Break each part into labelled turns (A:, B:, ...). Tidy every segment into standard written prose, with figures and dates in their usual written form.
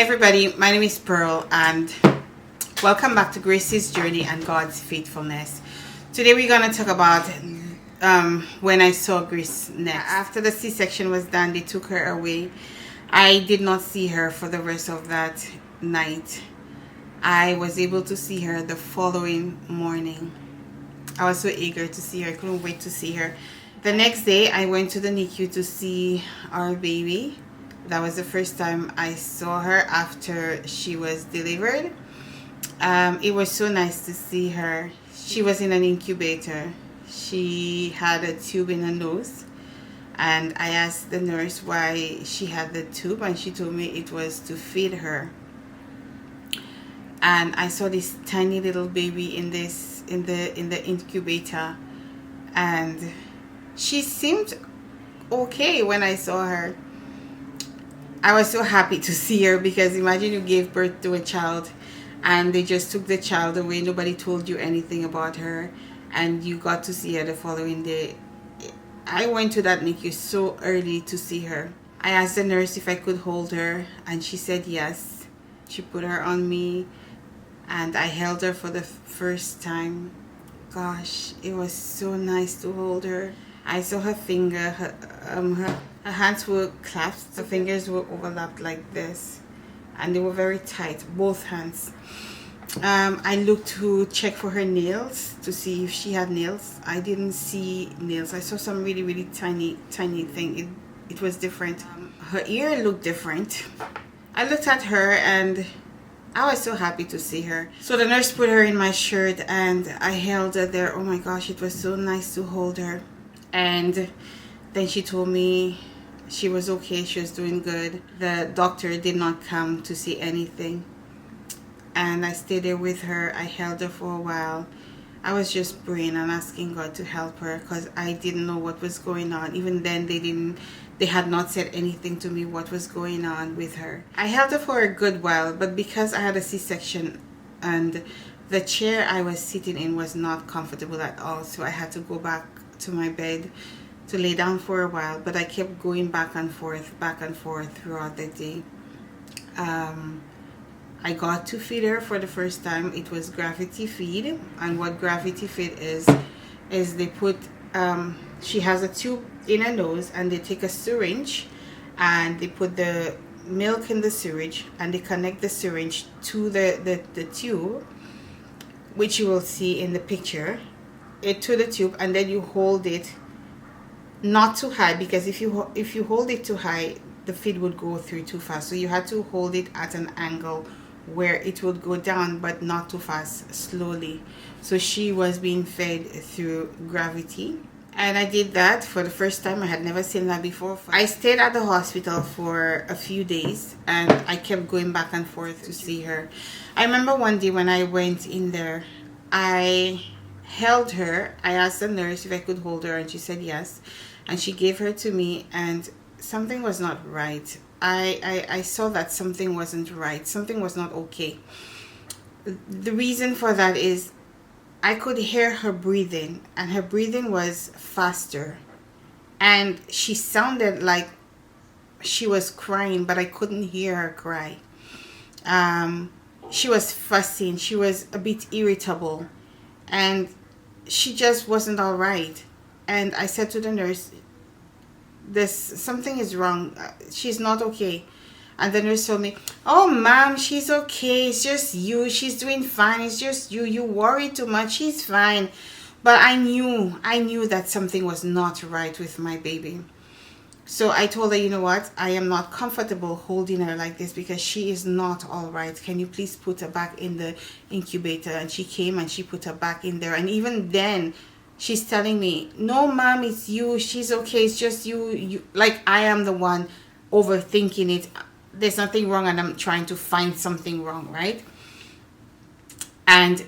A: Hi everybody, my name is Pearl and welcome back to Grace's Journey and God's Faithfulness. Today we're going to talk about when I saw Grace next. After the C-section was done, they took her away. I did not see her for the rest of that night. I was able to see her the following morning. I was so eager to see her. I couldn't wait to see her. The next day I went to the NICU to see our baby. That was the first time I saw her after she was delivered. It was so nice to see her. She was in an incubator. She had a tube in her nose, and I asked the nurse why she had the tube, and she told me it was to feed her. And I saw this tiny little baby in the incubator, and she seemed okay when I saw her. I was so happy to see her because imagine you gave birth to a child and they just took the child away. Nobody told you anything about her and you got to see her the following day. I went to that NICU so early to see her. I asked the nurse if I could hold her and she said yes. She put her on me and I held her for the first time. Gosh, it was so nice to hold her. I saw her finger, her hands were clasped, her fingers were overlapped like this, and they were very tight, both hands. I looked to check for her nails to see if she had nails. I didn't see nails. I saw some really tiny thing. It was different. Her ear looked different. I looked at her and I was so happy to see her. So the nurse put her in my shirt and I held her there. Oh my gosh, it was so nice to hold her. And then she told me she was okay, she was doing good. The doctor did not come to see anything. And I stayed there with her. I held her for a while. I was just praying and asking God to help her because I didn't know what was going on. Even then they had not said anything to me what was going on with her. I held her for a good while, but because I had a C-section and the chair I was sitting in was not comfortable at all, so I had to go back to my bed to lay down for a while, but I kept going back and forth throughout the day. I got to feed her for the first time. It was gravity feed, and what gravity feed is they put she has a tube in her nose and they take a syringe and they put the milk in the syringe and they connect the syringe to the tube, which you will see in the picture, to the tube, and then you hold it not too high, because if you hold it too high the feed would go through too fast. So you had to hold it at an angle where it would go down but not too fast, slowly. So she was being fed through gravity, and I did that for the first time. I had never seen that before. I stayed at the hospital for a few days and I kept going back and forth to see her. I remember one day when I went in there, I held her. I asked the nurse if I could hold her and she said yes, and she gave her to me, and something was not right. I saw that something wasn't right. Something was not okay. The reason for that is I could hear her breathing, and her breathing was faster, and she sounded like she was crying, but I couldn't hear her cry. She was fussing. She was a bit irritable, and she just wasn't all right. And I said to the nurse, something is wrong. She's not okay. And the nurse told me, oh ma'am, she's okay. It's just you. She's doing fine. It's just you. You worry too much. She's fine. But I knew that something was not right with my baby. So I told her, you know what? I am not comfortable holding her like this because she is not all right. Can you please put her back in the incubator? And she came and she put her back in there. And even then, she's telling me, no, mom, it's you. She's okay. It's just you. Like I am the one overthinking it. There's nothing wrong and I'm trying to find something wrong, right? And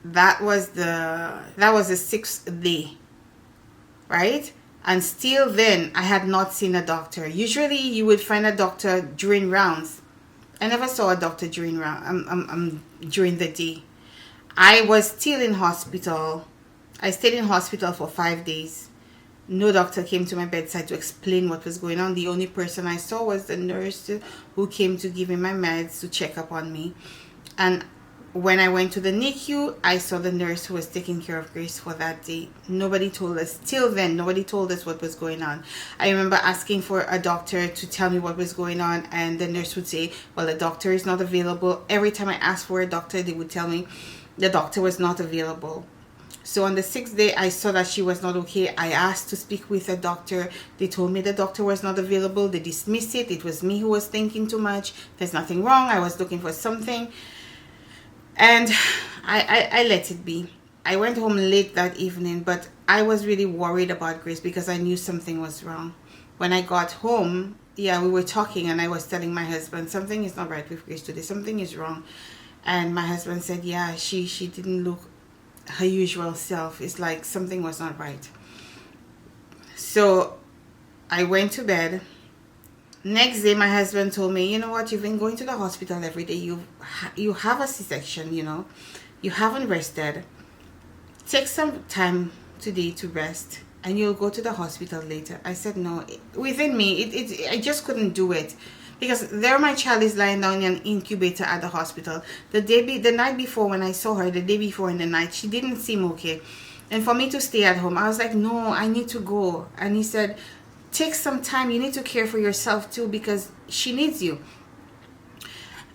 A: that was the 6th day, right? And still then, I had not seen a doctor. Usually, you would find a doctor during rounds. I never saw a doctor during during the day. I was still in hospital. I stayed in hospital for 5 days. No doctor came to my bedside to explain what was going on. The only person I saw was the nurse who came to give me my meds, to check up on me. And when I went to the NICU, I saw the nurse who was taking care of Grace for that day. Nobody told us, till then, nobody told us what was going on. I remember asking for a doctor to tell me what was going on, and the nurse would say, well, the doctor is not available. Every time I asked for a doctor, they would tell me the doctor was not available. So on the 6th day, I saw that she was not okay. I asked to speak with a doctor. They told me the doctor was not available. They dismissed it. It was me who was thinking too much. There's nothing wrong. I was looking for something. And I let it be. I went home late that evening, but I was really worried about Grace because I knew something was wrong. When I got home, yeah, we were talking, and I was telling my husband, something is not right with Grace today. Something is wrong. And my husband said, yeah, she didn't look her usual self. It's like something was not right. So I went to bed. Next day, my husband told me, you know what, you've been going to the hospital every day. You have a C-section, you know. You haven't rested. Take some time today to rest, and you'll go to the hospital later. I said no. Within me, I just couldn't do it. Because there my child is lying down in an incubator at the hospital. The night before, when I saw her, the day before in the night, she didn't seem okay. And for me to stay at home, I was like, no, I need to go. And he said, take some time. You need to care for yourself too, because she needs you.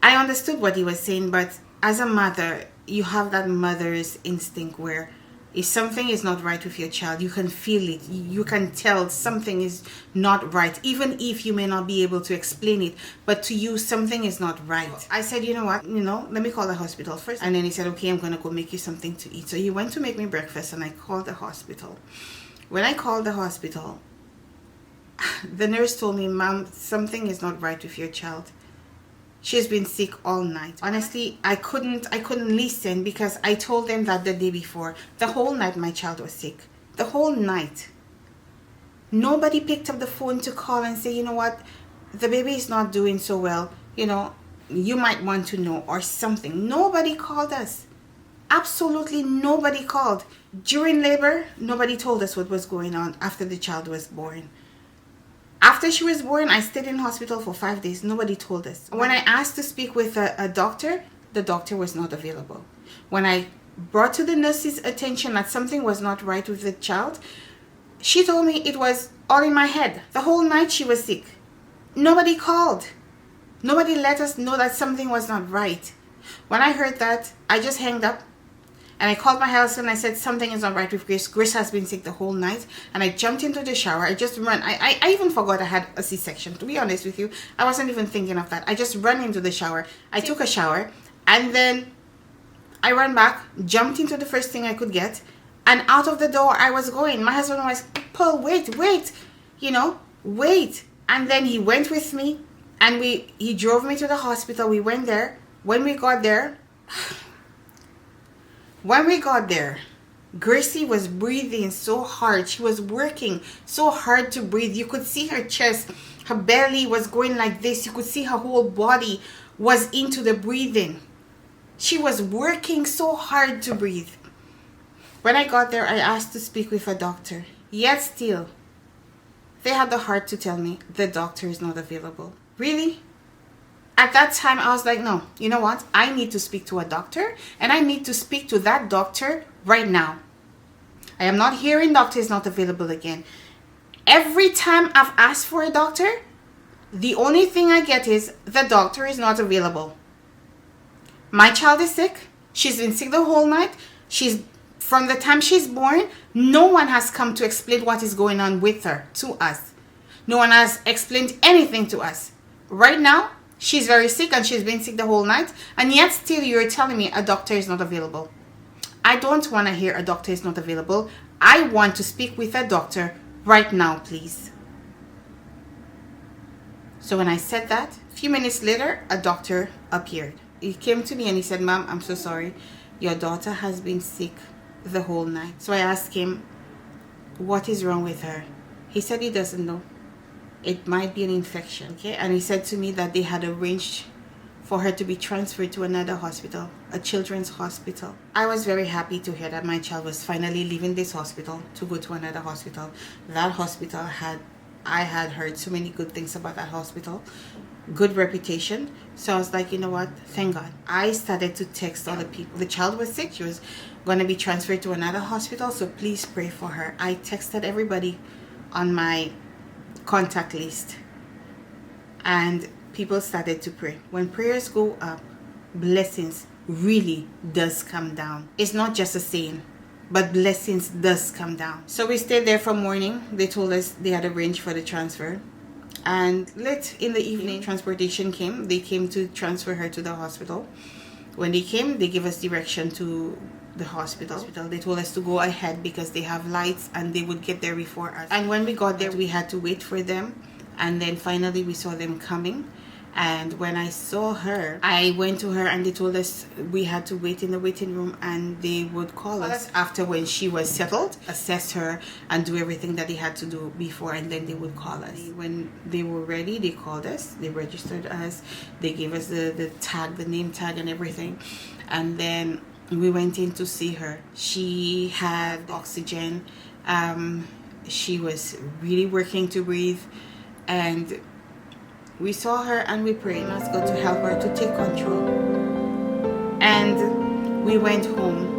A: I understood what he was saying, but as a mother, you have that mother's instinct where if something is not right with your child, you can feel it. You can tell something is not right, even if you may not be able to explain it. But to you, something is not right. I said, you know what? Let me call the hospital first. And then he said, okay, I'm going to go make you something to eat. So he went to make me breakfast, and I called the hospital. When I called the hospital, the nurse told me, Mom, something is not right with your child. She's been sick all night. Honestly, I couldn't listen, because I told them that the day before. The whole night my child was sick. The whole night. Nobody picked up the phone to call and say, you know what, the baby is not doing so well. You might want to know, or something. Nobody called us. Absolutely nobody called. During labor, nobody told us what was going on after the child was born. After she was born, I stayed in hospital for 5 days. Nobody told us. When I asked to speak with a doctor, the doctor was not available. When I brought to the nurse's attention that something was not right with the child, she told me it was all in my head. The whole night she was sick. Nobody called. Nobody let us know that something was not right. When I heard that, I just hanged up. And I called my husband. I said, something is not right with Grace. Grace has been sick the whole night. And I jumped into the shower. I just ran. I even forgot I had a C-section. To be honest with you, I wasn't even thinking of that. I just ran into the shower. I took a shower. And then I ran back, jumped into the first thing I could get. And out of the door I was going. My husband was, Paul, wait. Wait. And then he went with me. And he drove me to the hospital. We went there. When we got there, Gracie was breathing so hard. She was working so hard to breathe. You could see her chest. Her belly was going like this. You could see her whole body was into the breathing. She was working so hard to breathe. When I got there, I asked to speak with a doctor. Yet still, they had the heart to tell me the doctor is not available. Really? At that time, I was like, no, you know what? I need to speak to a doctor, and I need to speak to that doctor right now. I am not hearing doctor is not available again. Every time I've asked for a doctor, the only thing I get is the doctor is not available. My child is sick. She's been sick the whole night. From the time she's born, no one has come to explain what is going on with her to us. No one has explained anything to us. Right now, she's very sick, and she's been sick the whole night, and yet still you're telling me a doctor is not available. I don't want to hear a doctor is not available. I want to speak with a doctor right now, please. So when I said that, a few minutes later, a doctor appeared. He came to me and he said, Ma'am, I'm so sorry. Your daughter has been sick the whole night. So I asked him, what is wrong with her? He said he doesn't know. It might be an infection, okay? And he said to me that they had arranged for her to be transferred to another hospital, a children's hospital. I was very happy to hear that my child was finally leaving this hospital to go to another hospital. That hospital I had heard so many good things about that hospital, good reputation. So I was like, you know what, thank God. I started to text other people. The child was sick. She was going to be transferred to another hospital, so please pray for her. I texted everybody on my contact list, and people started to pray. When prayers go up, blessings really does come down. It's not just a saying, but blessings does come down. So we stayed there from morning. They told us they had arranged for the transfer, and late in the evening transportation came. They came to transfer her to the hospital. When they came, they gave us direction to the hospital. They told us to go ahead because they have lights and they would get there before us. And when we got there, we had to wait for them, and then finally we saw them coming. And when I saw her, I went to her and they told us we had to wait in the waiting room and they would call us after when she was settled, assess her and do everything that they had to do before, and then they would call us. When they were ready, they called us, they registered us, they gave us the tag, the name tag and everything. And then we went in to see her. She had oxygen. She was really working to breathe, and we saw her and we prayed and asked God to help her to take control. And we went home.